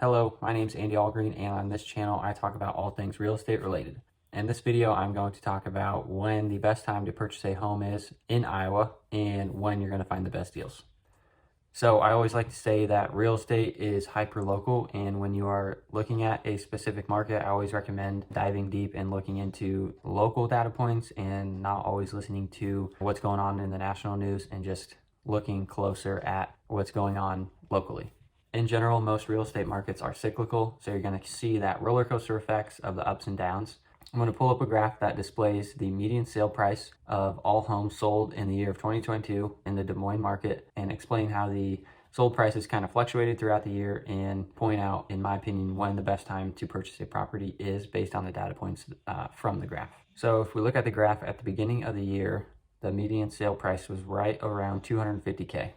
Hello, my name is Andy Algreen, and on this channel I talk about all things real estate related. In this video I'm going to talk about when the best time to purchase a home is in Iowa and when you're going to find the best deals. So I always like to say that real estate is hyper-local, and when you are looking at a specific market, I always recommend diving deep and looking into local data points and not always listening to what's going on in the national news and just looking closer at what's going on locally. In general, most real estate markets are cyclical, so you're going to see that roller coaster effects of the ups and downs. I'm going to pull up a graph that displays the median sale price of all homes sold in the year of 2022 in the Des Moines market and explain how the sold prices kind of fluctuated throughout the year and point out, in my opinion, when the best time to purchase a property is based on the data points from the graph. So if we look at the graph at the beginning of the year, the median sale price was right around $250K.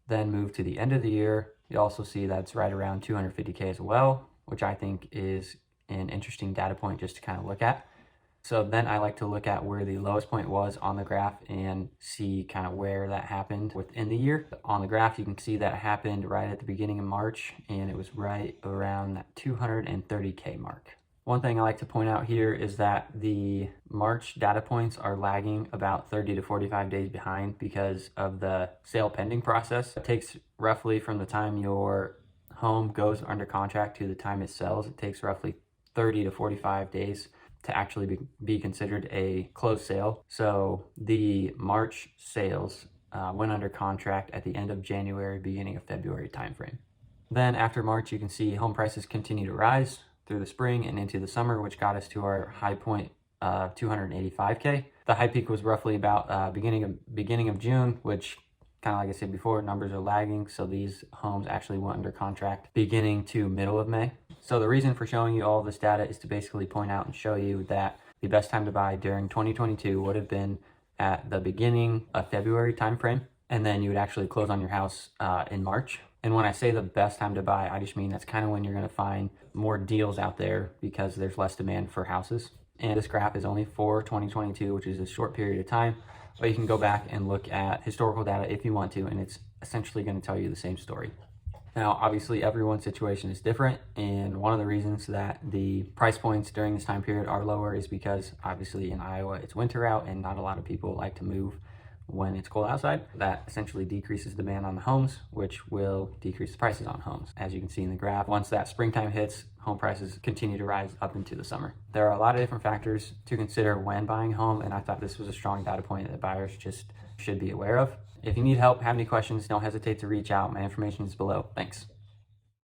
Then move to the end of the year, you also see that's right around $250K as well, which I think is an interesting data point just to kind of look at. So then I like to look at where the lowest point was on the graph and see kind of where that happened within the year. On the graph, you can see that happened right at the beginning of March, and it was right around that $230K mark. One thing I like to point out here is that the March data points are lagging about 30 to 45 days behind because of the sale pending process. It takes roughly from the time your home goes under contract to the time it sells, it takes roughly 30 to 45 days to actually be considered a closed sale. So the March sales went under contract at the end of January, beginning of February timeframe. Then after March, you can see home prices continue to rise through the spring and into the summer, which got us to our high point of $285K. The high peak was roughly about beginning of June, which, kind of like I said before, numbers are lagging, so these homes actually went under contract beginning to middle of May. So the reason for showing you all this data is to basically point out and show you that the best time to buy during 2022 would have been at the beginning of February timeframe, and then you would actually close on your house in March. And when I say the best time to buy, I just mean that's kind of when you're going to find more deals out there because there's less demand for houses. And this graph is only for 2022, which is a short period of time, but you can go back and look at historical data if you want to, and it's essentially going to tell you the same story. Now, obviously, everyone's situation is different, and one of the reasons that the price points during this time period are lower is because, obviously, in Iowa, it's winter out, and not a lot of people like to move when it's cold outside. That essentially decreases demand on the homes, which will decrease the prices on homes. As you can see in the graph, once that springtime hits, home prices continue to rise up into the summer. There are a lot of different factors to consider when buying a home, and I thought this was a strong data point that buyers just should be aware of. If you need help, have any questions, don't hesitate to reach out. My information is below. Thanks.